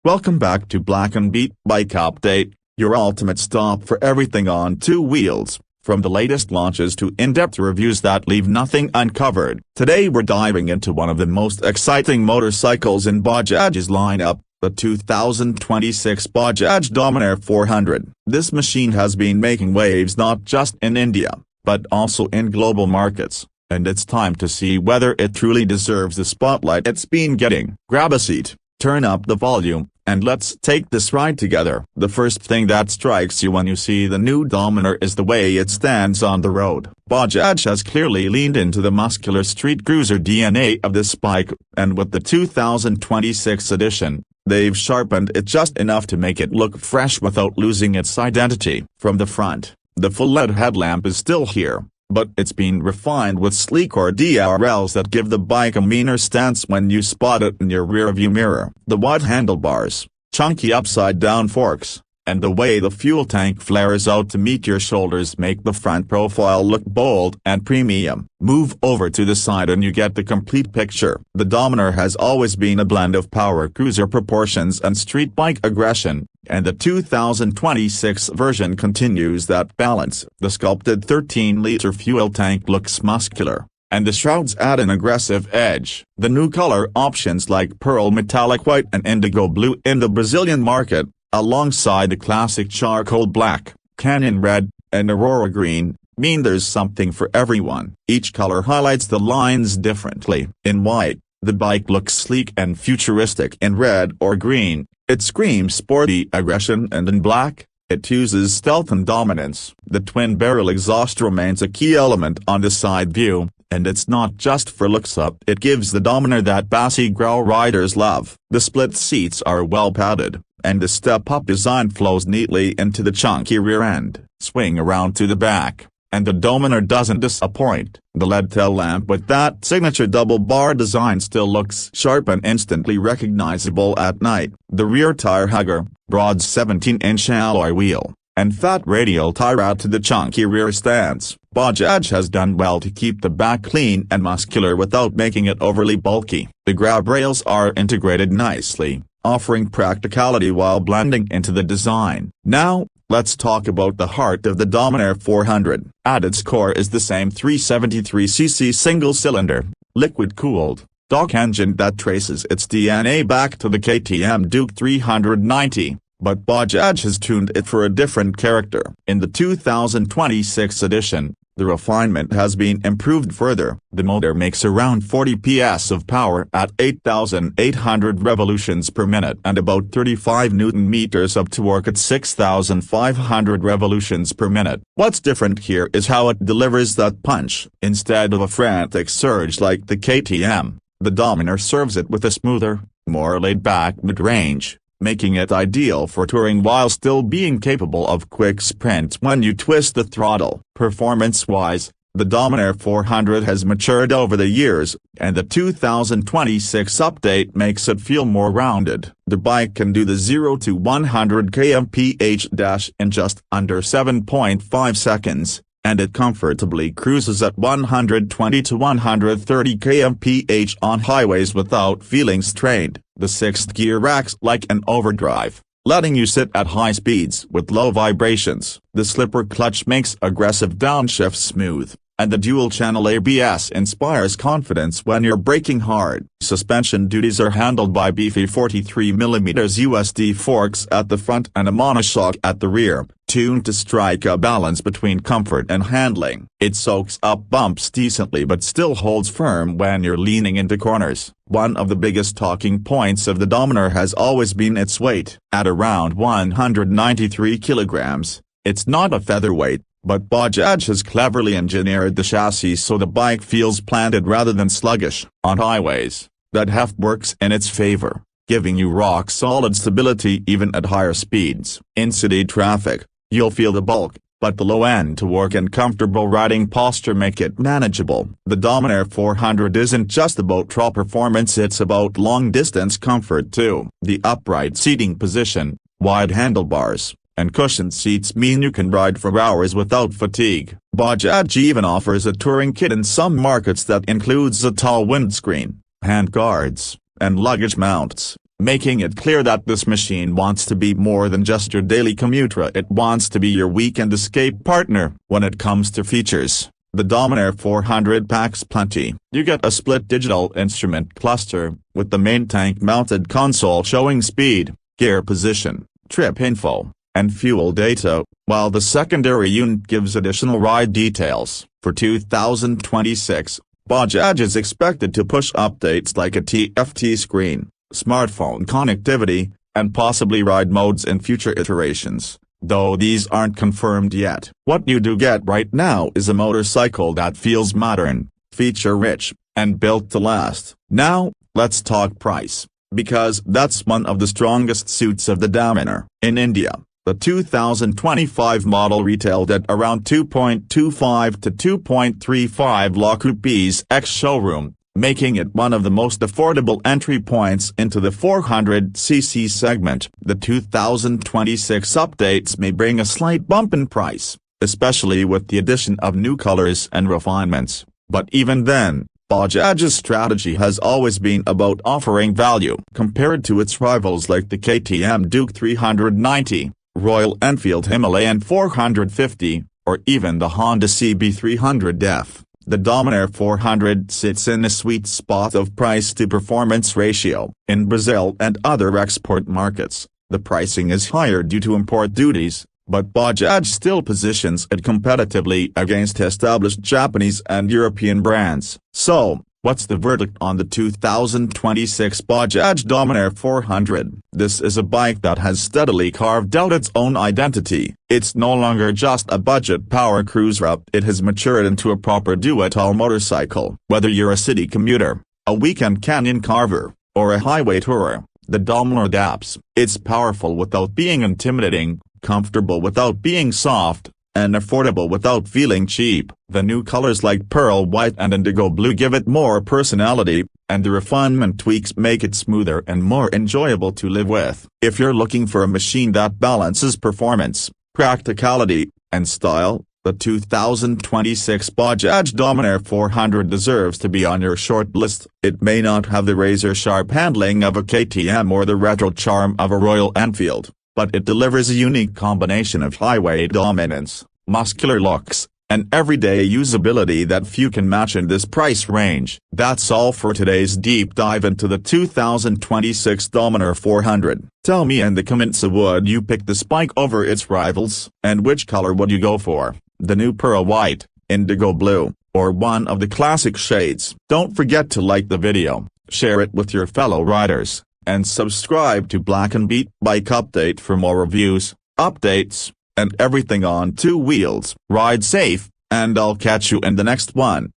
Welcome back to Black and Beat Bike Update, your ultimate stop for everything on two wheels, from the latest launches to in-depth reviews that leave nothing uncovered. Today we're diving into one of the most exciting motorcycles in Bajaj's lineup, the 2026 Bajaj Dominar 400. This machine has been making waves not just in India, but also in global markets, and it's time to see whether it truly deserves the spotlight it's been getting. Grab a seat, turn up the volume, and let's take this ride together. The first thing that strikes you when you see the new Dominar is the way it stands on the road. Bajaj has clearly leaned into the muscular street cruiser DNA of this bike, and with the 2026 edition, they've sharpened it just enough to make it look fresh without losing its identity. From the front, the full LED headlamp is still here, but it's been refined with sleeker DRLs that give the bike a meaner stance when you spot it in your rearview mirror. The wide handlebars, chunky upside-down forks, and the way the fuel tank flares out to meet your shoulders make the front profile look bold and premium. Move over to the side and you get the complete picture. The Dominar has always been a blend of power cruiser proportions and street bike aggression, and the 2026 version continues that balance. The sculpted 13-liter fuel tank looks muscular, and the shrouds add an aggressive edge. The new color options like pearl metallic white and indigo blue in the Brazilian market, alongside the classic charcoal black, canyon red, and aurora green, mean there's something for everyone. Each color highlights the lines differently. In white, the bike looks sleek and futuristic. In red or green, it screams sporty aggression, and in black, it uses stealth and dominance. The twin-barrel exhaust remains a key element on the side view, and it's not just for looks up. It gives the Dominar that bassy growl riders love. The split seats are well padded, and the step-up design flows neatly into the chunky rear end. Swing around to the back, and the Dominar doesn't disappoint. The LED tail lamp with that signature double-bar design still looks sharp and instantly recognizable at night. The rear tire hugger, broad 17-inch alloy wheel, and fat radial tire add to the chunky rear stance. Bajaj has done well to keep the back clean and muscular without making it overly bulky. The grab rails are integrated nicely, offering practicality while blending into the design. Now, let's talk about the heart of the Dominar 400. At its core is the same 373cc single-cylinder, liquid-cooled, stock engine that traces its DNA back to the KTM Duke 390, but Bajaj has tuned it for a different character. In the 2026 edition, the refinement has been improved further. The motor makes around 40 PS of power at 8,800 revolutions per minute and about 35 Nm of torque at 6,500 revolutions per minute. What's different here is how it delivers that punch. Instead of a frantic surge like the KTM, the Dominar serves it with a smoother, more laid-back mid-range, making it ideal for touring while still being capable of quick sprints when you twist the throttle. Performance-wise, the Dominar 400 has matured over the years, and the 2026 update makes it feel more rounded. The bike can do the 0 to 100 kmph dash in just under 7.5 seconds, and it comfortably cruises at 120 to 130 kmph on highways without feeling strained. The sixth gear acts like an overdrive, letting you sit at high speeds with low vibrations. The slipper clutch makes aggressive downshift smooth, and the dual-channel ABS inspires confidence when you're braking hard. Suspension duties are handled by beefy 43mm USD forks at the front and a monoshock at the rear, tuned to strike a balance between comfort and handling. It soaks up bumps decently but still holds firm when you're leaning into corners. One of the biggest talking points of the Dominar has always been its weight. At around 193 kilograms, it's not a featherweight, but Bajaj has cleverly engineered the chassis so the bike feels planted rather than sluggish. On highways, that heft works in its favor, giving you rock-solid stability even at higher speeds. In city traffic, you'll feel the bulk, but the low-end torque and comfortable riding posture make it manageable. The Dominar 400 isn't just about raw performance, it's about long-distance comfort too. The upright seating position, wide handlebars, and cushioned seats mean you can ride for hours without fatigue. Bajaj even offers a touring kit in some markets that includes a tall windscreen, handguards, and luggage mounts, making it clear that this machine wants to be more than just your daily commuter. It wants to be your weekend escape partner. When it comes to features, the Dominar 400 packs plenty. You get a split digital instrument cluster, with the main tank-mounted console showing speed, gear position, trip info, and fuel data, while the secondary unit gives additional ride details. For 2026, Bajaj is expected to push updates like a TFT screen, smartphone connectivity, and possibly ride modes in future iterations, though these aren't confirmed yet. What you do get right now is a motorcycle that feels modern, feature-rich, and built to last. Now, let's talk price, because that's one of the strongest suits of the Dominar. In India, the 2025 model retailed at around 2.25 to 2.35 lakh rupees ex-showroom, making it one of the most affordable entry points into the 400cc segment. The 2026 updates may bring a slight bump in price, especially with the addition of new colors and refinements, but even then, Bajaj's strategy has always been about offering value. Compared to its rivals like the KTM Duke 390, Royal Enfield Himalayan 450, or even the Honda CB300F, the Dominar 400 sits in a sweet spot of price-to-performance ratio. In Brazil and other export markets, the pricing is higher due to import duties, but Bajaj still positions it competitively against established Japanese and European brands. So, what's the verdict on the 2026 Bajaj Dominar 400? This is a bike that has steadily carved out its own identity. It's no longer just a budget power cruiser, it has matured into a proper do-it-all motorcycle. Whether you're a city commuter, a weekend canyon carver, or a highway tourer, the Dominar adapts. It's powerful without being intimidating, comfortable without being soft, and affordable without feeling cheap. The new colors like pearl white and indigo blue give it more personality, and the refinement tweaks make it smoother and more enjoyable to live with. If you're looking for a machine that balances performance, practicality, and style, the 2026 Bajaj Dominar 400 deserves to be on your short list. It may not have the razor-sharp handling of a KTM or the retro charm of a Royal Enfield, but it delivers a unique combination of highway dominance, muscular looks, and everyday usability that few can match in this price range. That's all for today's deep dive into the 2026 Dominar 400. Tell me in the comments, would you pick this bike over its rivals, and which color would you go for? The new pearl white, indigo blue, or one of the classic shades? Don't forget to like the video, share it with your fellow riders, and subscribe to Black and Beat Bike Update for more reviews, updates, and everything on two wheels. Ride safe, and I'll catch you in the next one.